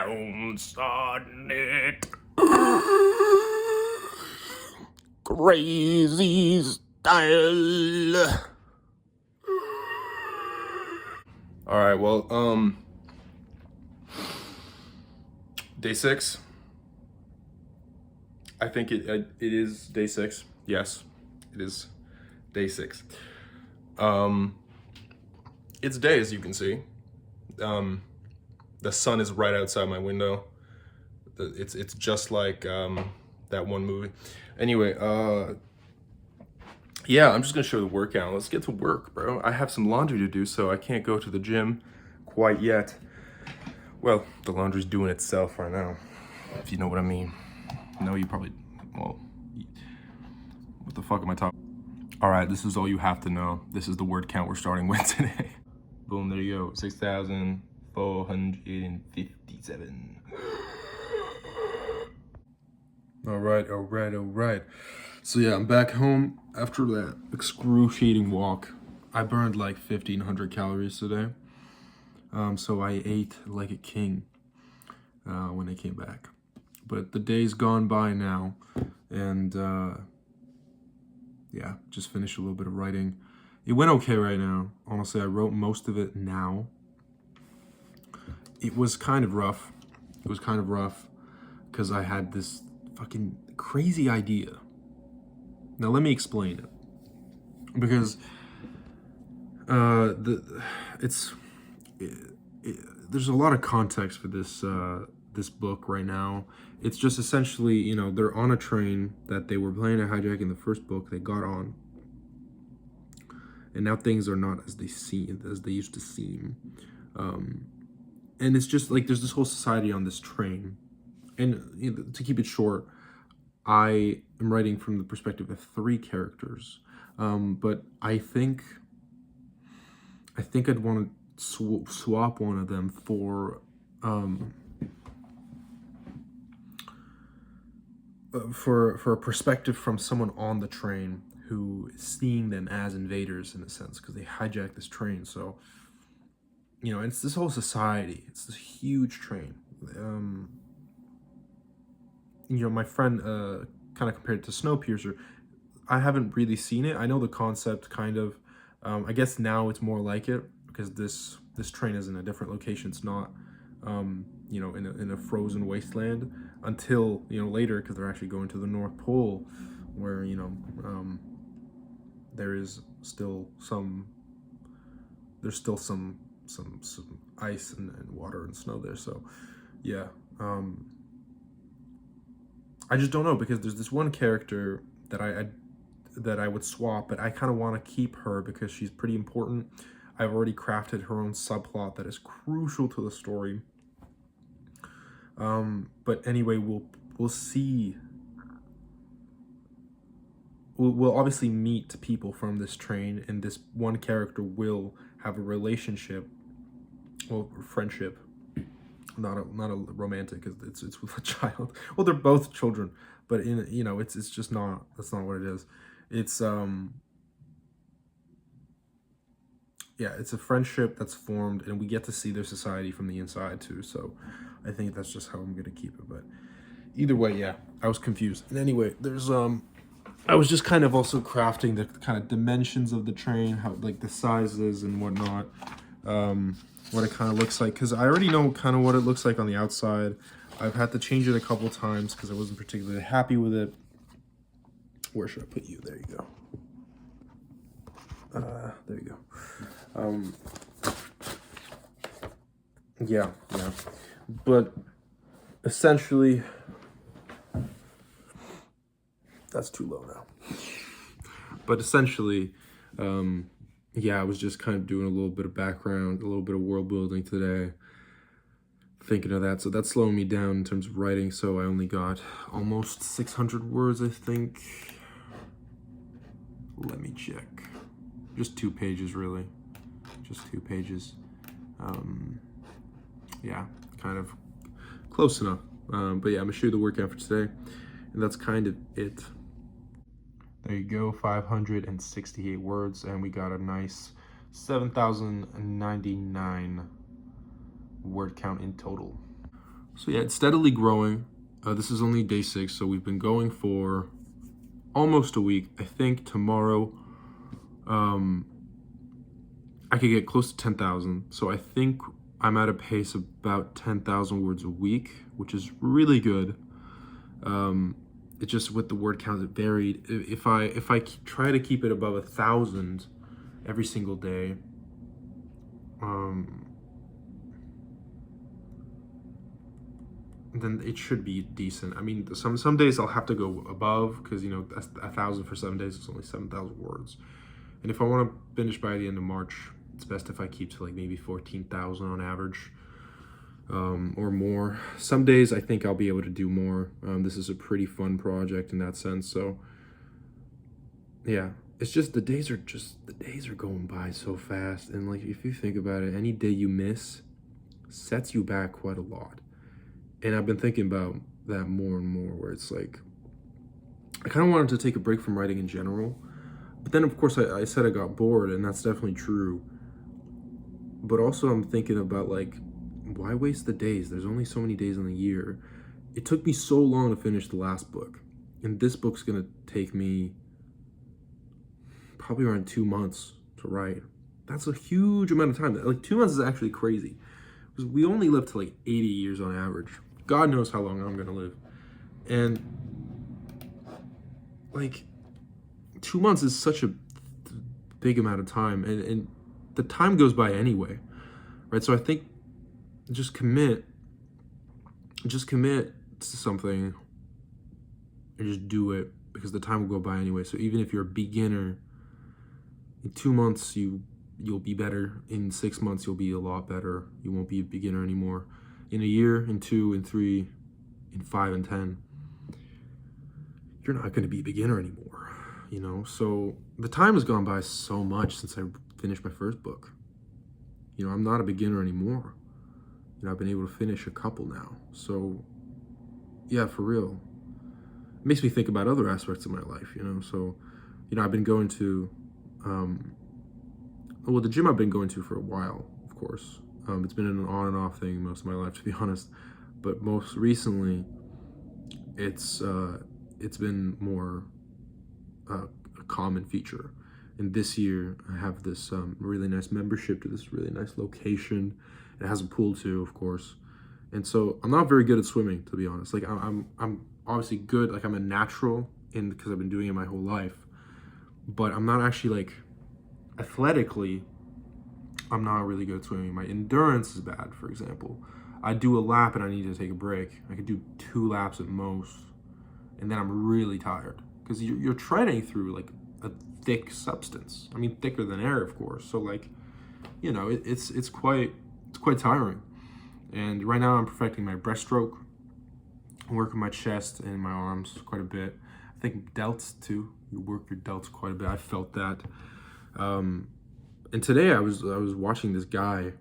bounce on it. Crazy style. All right, well, day 6. I think it is day 6. Yes, it is day 6. It's day, as you can see. The sun is right outside my window. It's just like that one movie. Anyway, yeah, I'm just gonna show the workout. Let's get to work, bro. I have some laundry to do, so I can't go to the gym quite yet. Well, the laundry's doing itself right now, if you know what I mean. No, you probably, well, what the fuck am I talking? All right, this is all you have to know. This is the word count we're starting with today. Boom, there you go, 6,457. All right. So yeah, I'm back home after that excruciating walk. I burned like 1,500 calories today. So I ate like a king when I came back. But the day's gone by now, and yeah, just finished a little bit of writing. It went okay right now. Honestly, I wrote most of it now. It was kind of rough. Because I had this fucking crazy idea. Now let me explain it. Because there's a lot of context for this this book right now. It's just essentially, you know, they're on a train that they were planning to hijack in the first book. They got on, and now things are not as they used to seem. And it's just like there's this whole society on this train. And you know, to keep it short, I am writing from the perspective of 3 characters. But I think I'd want to swap one of them for a perspective from someone on the train who is seeing them as invaders in a sense, because they hijacked this train. So, you know, it's this whole society. It's this huge train. You know, my friend kind of compared it to Snowpiercer. I haven't really seen it. I know the concept kind of. I guess now it's more like it because this train is in a different location. It's not, you know, in a frozen wasteland until, you know, later, because they're actually going to the North Pole, where, you know, there is still some ice and water and snow there. So, yeah. I just don't know, because there's this one character that I would swap, but I kind of want to keep her because she's pretty important. I've already crafted her own subplot that is crucial to the story. But anyway, we'll see. We'll obviously meet people from this train, and this one character will have a relationship, well, friendship. Not a romantic, because it's with a child. Well, they're both children, but in, you know, it's just not, that's not what it is. It's yeah, it's a friendship that's formed, and we get to see their society from the inside too. So I think that's just how I'm gonna keep it. But either way, yeah, I was confused. And anyway, there's I was just kind of also crafting the kind of dimensions of the train, how, like, the sizes and whatnot. What it kind of looks like, because I already know kind of what it looks like on the outside. I've had to change it a couple times because I wasn't particularly happy with it. Where should I put you? There you go. There you go. Yeah. But essentially, that's too low now. But essentially, yeah, I was just kind of doing a little bit of background, a little bit of world building today, thinking of that. So that's slowing me down in terms of writing. So I only got almost 600 words, I think. Let me check. Just 2 pages, really. Just 2 pages. Yeah, kind of close enough. But yeah, I'm gonna show you the workout for today, and that's kind of it. There you go, 568 words, and we got a nice 7,099 word count in total. So yeah, it's steadily growing. This is only day 6, so we've been going for almost a week. I think tomorrow I could get close to 10,000. So I think I'm at a pace of about 10,000 words a week, which is really good. It just, with the word count, it varied. If I try to keep it above 1,000 every single day, then it should be decent. I mean, some days I'll have to go above, because that's 1,000 for 7 days. It's only 7,000 words. And if I want to finish by the end of March, it's best if I keep to like maybe 14,000 on average, or more. Some days I think I'll be able to do more. This is a pretty fun project in that sense. So yeah, it's just the days are going by so fast. And like, if you think about it, any day you miss sets you back quite a lot. And I've been thinking about that more and more, where it's like, I kind of wanted to take a break from writing in general. But then, of course, I said I got bored, and that's definitely true. But also, I'm thinking about, like, why waste the days? There's only so many days in the year. It took me so long to finish the last book. And this book's going to take me probably around 2 months to write. That's a huge amount of time. Like, 2 months is actually crazy, because we only live to like 80 years on average. God knows how long I'm going to live. And like, 2 months is such a big amount of time, and the time goes by anyway, right? So I think just commit to something and just do it, because the time will go by anyway. So even if you're a beginner, in 2 months you'll be better. In 6 months you'll be a lot better. You won't be a beginner anymore. In a year, in 2, in 3, in 5, and 10, you're not going to be a beginner anymore, So the time has gone by so much since I finished my first book. I'm not a beginner anymore. I've been able to finish a couple now. So yeah, for real. It makes me think about other aspects of my life, So, I've been going to, the gym I've been going to for a while, of course. It's been an on and off thing most of my life, to be honest. But most recently, it's been more a common feature. And this year, I have this really nice membership to this really nice location. It has a pool too, of course. And so I'm not very good at swimming, to be honest. Like, I'm obviously good. Like, I'm a natural, because I've been doing it my whole life. But I'm not actually, like, athletically, I'm not really good at swimming. My endurance is bad, for example. I do a lap and I need to take a break. I could do 2 laps at most, and then I'm really tired, because you're treading through like a thick substance. I mean, thicker than air, of course. So like, it's quite tiring. And right now I'm perfecting my breaststroke. I'm working my chest and my arms quite a bit. I think delts too. You work your delts quite a bit. I felt that. And today I was watching this guy.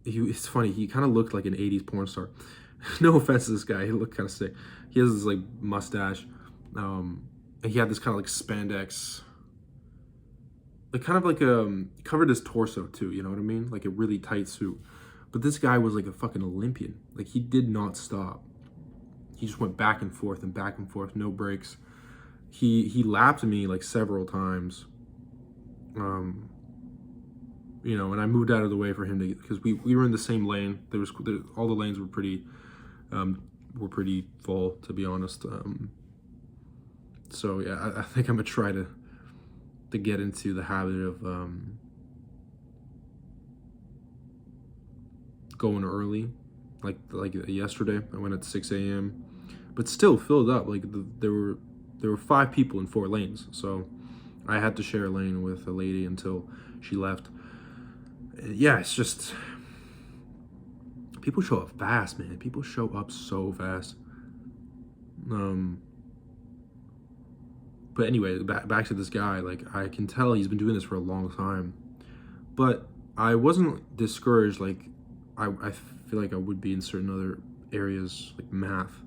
It's funny. He kind of looked like an 80s porn star. No offense to this guy. He looked kind of sick. He has this like mustache. And he had this kind of like spandex, like kind of like covered his torso too. You know what I mean? Like a really tight suit. But this guy was like a fucking Olympian. Like, he did not stop. He just went back and forth, no breaks. He lapped me like several times. And I moved out of the way for him to, because we were in the same lane. All the lanes were pretty full, to be honest. So yeah, I think I'm gonna try to get into the habit of going early. Like yesterday, I went at 6 a.m. but still filled up. Like, there were 5 people in 4 lanes, so I had to share a lane with a lady until she left. Yeah, it's just, people show up fast, man. People show up so fast. But anyway, back to this guy. Like, I can tell he's been doing this for a long time, but I wasn't discouraged. Like, I feel like I would be in certain other areas, like math,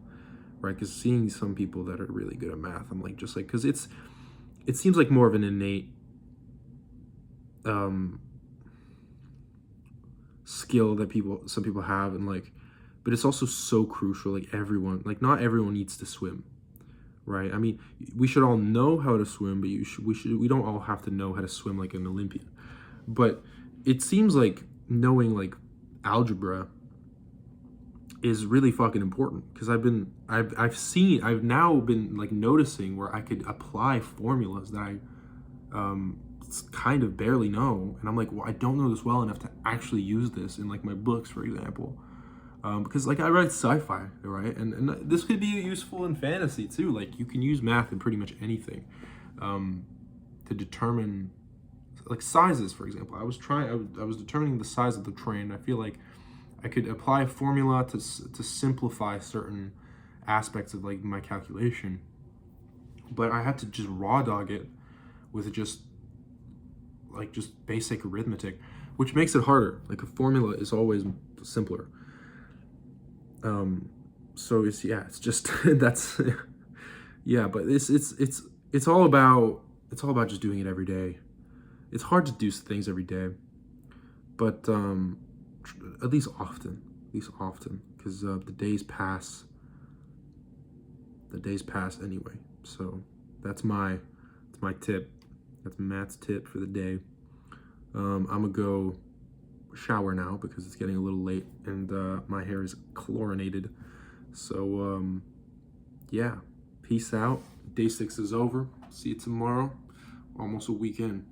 right? Because seeing some people that are really good at math, I'm like, just like, because it seems like more of an innate skill that some people have, and like, but it's also so crucial. Like everyone, like not everyone needs to swim, right? I mean, we should all know how to swim, but we don't all have to know how to swim like an Olympian. But it seems like knowing like algebra is really fucking important, because I've now been like noticing where I could apply formulas that I kind of barely know, and I'm like, well, I don't know this well enough to actually use this in like my books, for example. Because like I write sci-fi, right, and this could be useful in fantasy too. Like you can use math in pretty much anything to determine like sizes, for example. I was determining the size of the train. I feel like I could apply a formula to simplify certain aspects of like my calculation, but I had to just raw dog it with just basic arithmetic, which makes it harder. Like a formula is always simpler. So it's just that's yeah, but it's all about just doing it every day. It's hard to do things every day, but at least often, because the days pass. The days pass anyway. So that's my tip. That's Matt's tip for the day. I'm gonna go shower now because it's getting a little late and my hair is chlorinated. So yeah, peace out. Day 6 is over. See you tomorrow. Almost a weekend.